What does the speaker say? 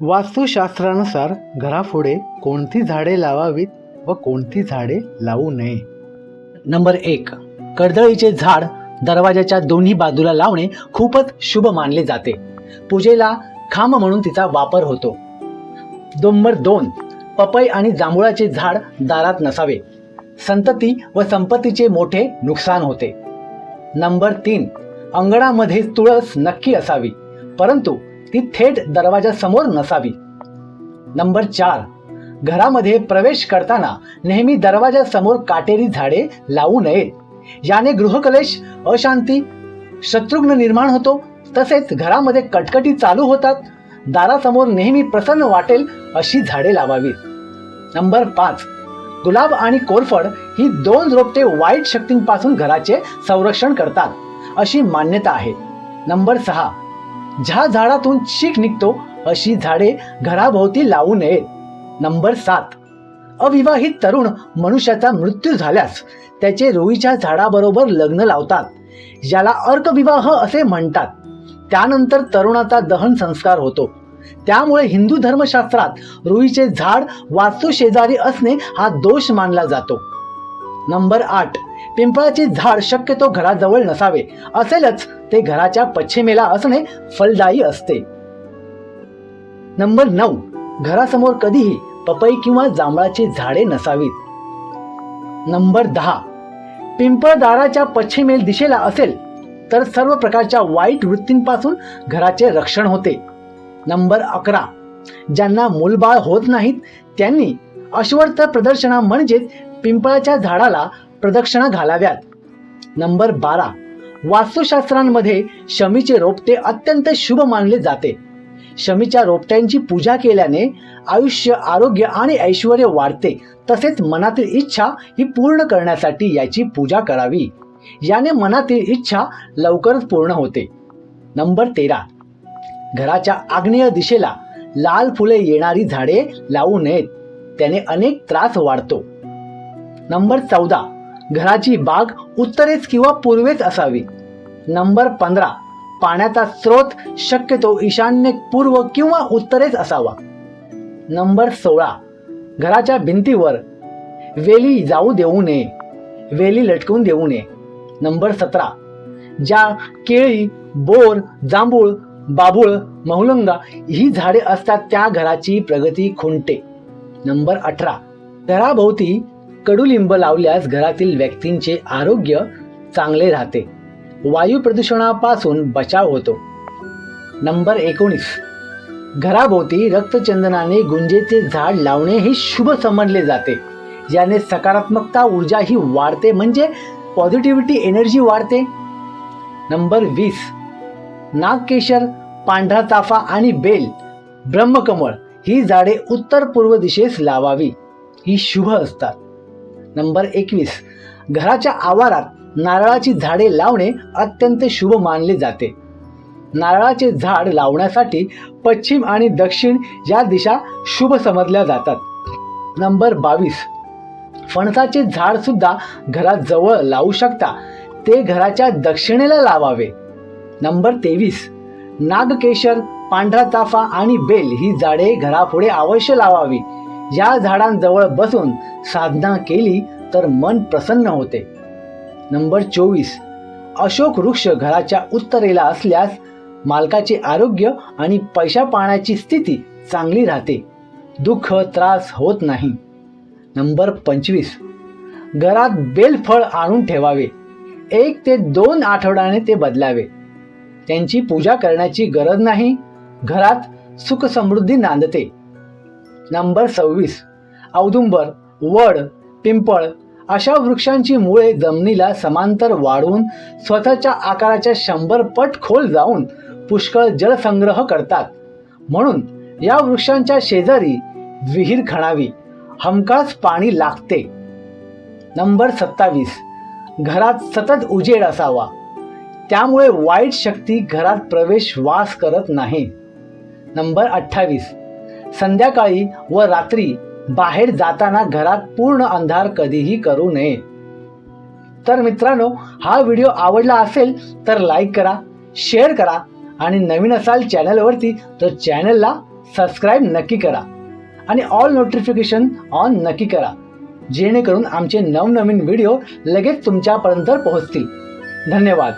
वास्तुशास्त्रानुसार घरापुढे कोणती झाडे लावावीत व कोणती झाडे लावू नये. नंबर 1, कर्दळीचे झाड दरवाजाच्या दोन्ही बाजूला लावणे खूपच शुभ मानले जाते. पूजेला खांब म्हणून तिचा वापर होतो. नंबर 2, पपई आणि जांभुळाचे झाड दारात नसावे. संतती व संपत्तीचे मोठे नुकसान होते. नंबर 3, अंगणामध्ये तुळस नक्की असावी, परंतु ती थेट दरवाजासमोर नसावी. नंबर 4, घरामध्ये प्रवेश करताना नेहमी दरवाजासमोर काटेरी झाडे लावू नयेत. याने गृहकलेश, अशांती, शत्रुघ्न निर्माण होतो. तसेच घरामध्ये कटकटी चालू होतात. दारासमोर नेहमी प्रसन्न वाटेल अशी झाडे लावावीत. नंबर 5, गुलाब आणि कोरफड ही 2 रोपटे वाईट शक्तींपासून घराचे संरक्षण करतात अशी मान्यता आहे. नंबर 6, ज्या झाडातून चीक निघतो अशी झाडे घराभोवती लावू नयेत. नंबर 7, अविवाहित तरुण मनुष्याचा मृत्यू झाल्यास त्याचे रुईच्या झाडाबरोबर लग्न लावतात. याला अर्कविवाह असे म्हणतात. त्यानंतर तरुणाचा दहन संस्कार होतो. त्यामुळे हिंदू धर्मशास्त्रात रुईचे झाड वास्तू शेजारी असणे हा दोष मानला जातो. नंबर 8, पिंपळाचे झाड शक्यतो घराजवळ नसावे. असेलच ते घराच्या पश्चिमेला असणे फलदायी असते. नंबर 9, घरासमोर कधीही पपई किंवा जांभळाची झाडे नसावीत. नंबर 10, पिंपळ दाराच्या पश्चिमेल दिशेला असेल तर सर्व प्रकारच्या वाईट वृत्तींपासून घराचे रक्षण होते. नंबर 11, ज्यांना मूलबाळ होत नाहीत त्यांनी अश्वत्थ प्रदक्षिणा म्हणजेच पिंपळाच्या झाडाला प्रदक्षिणा घालाव्यात. नंबर 12, वास्तुशास्त्रांमध्ये शमीचे रोपटे अत्यंत शुभ मानले जाते. शमीच्या रोपट्यांची पूजा केल्याने आयुष्य, आरोग्य आणि ऐश्वर्य वाढते. तसेच मनातील इच्छा ही पूर्ण करण्यासाठी याची पूजा करावी. याने मनातील इच्छा लवकरच पूर्ण होते. नंबर 13, घराच्या आग्नेय दिशेला लाल फुले येणारी झाडे लावू नयेत. त्याने अनेक त्रास वाढतो. नंबर 14, घराची बाग उत्तरेस किंवा पूर्वेस असावी. नंबर 15, पाण्याचा स्रोत शक्यतो ईशान्य, पूर्व किंवा उत्तरेस असावा. नंबर 16, घराच्या भिंतीवर वेली जाऊ देऊ नये, वेली लटकवून देऊ नये. नंबर 17, ज्या केळी, बोर, जांभूळ, बाभूळ, महुलंगा ही झाडे असतात त्या घराची प्रगती खुंटते. नंबर 18, घराभोवती कडुलिंब लावल्यास घरातील व्यक्तींचे आरोग्य चांगले राहते. वायू प्रदूषणापासून बचाव होतो. नंबर 19, घराभोवती रक्तचंदनाने गुंजेचे झाड लावणे हे शुभ समजले जाते. याने सकारात्मकता, ऊर्जा ही वाढते, म्हणजे पॉझिटिव्हिटी, एनर्जी वाढते. नंबर 20, नागकेशर, पांढरा चाफा आणि बेल, ब्रह्मकमळ ही झाडे उत्तर पूर्व दिशेस लावावी. ही शुभ असतात. नंबर 21, घराच्या आवारात नारळाची झाडे लावणे अत्यंत शुभ मानले जाते. नारळाचे झाड लावण्यासाठी पश्चिम आणि दक्षिण या दिशा शुभ समजल्या जातात. नंबर 22, फणसाचे झाड सुद्धा घरात जवळ लावू शकता. ते घराच्या दक्षिणेला लावावे. नंबर 23, नागकेशर, पांढरा चाफा आणि बेल ही झाडे घरापुढे अवश्य लावावी. या झाडांजवळ बसून साधना केली तर मन प्रसन्न होते. नंबर 24, अशोक वृक्ष घराच्या उत्तरेला असल्यास मालकाचे आरोग्य आणि पैसा पाण्याची स्थिती चांगली राहते. दुःख, त्रास होत नाही. नंबर 25, घरात बेलफळ आणून ठेवावे. 1 ते 2 आठवड्याने ते बदलावे. त्यांची पूजा करण्याची गरज नाही. घरात सुख समृद्धी नांदते. नंबर 26, औदुंबर, वड, पिंपळ अशा वृक्षांची मुळे जमिनीला समांतर वाढवून स्वतःच्या आकाराच्या 100 पट खोल जाऊन पुष्कळ जलसंग्रह करतात. म्हणून या वृक्षांच्या शेजारी विहीर खणावी. हमखास पाणी लागते. नंबर 27, घरात सतत उजेड असावा. त्यामुळे वाईट शक्ती घरात प्रवेश वास करत नाही. नंबर 28, संध्याकाळी व रात्री बाहेर जाताना घरात पूर्ण अंधार कधीही करू नये. तर मित्रांनो, हा व्हिडिओ आवडला असेल तर लाईक करा, शेअर करा आणि नवीन असाल चॅनलवरती तर चॅनलला सबस्क्राईब नक्की करा आणि ऑल नोटिफिकेशन ऑन नक्की करा, जेणेकरून आमचे नवनवीन व्हिडिओ लगेच तुमच्यापर्यंत पोहोचतील. धन्यवाद.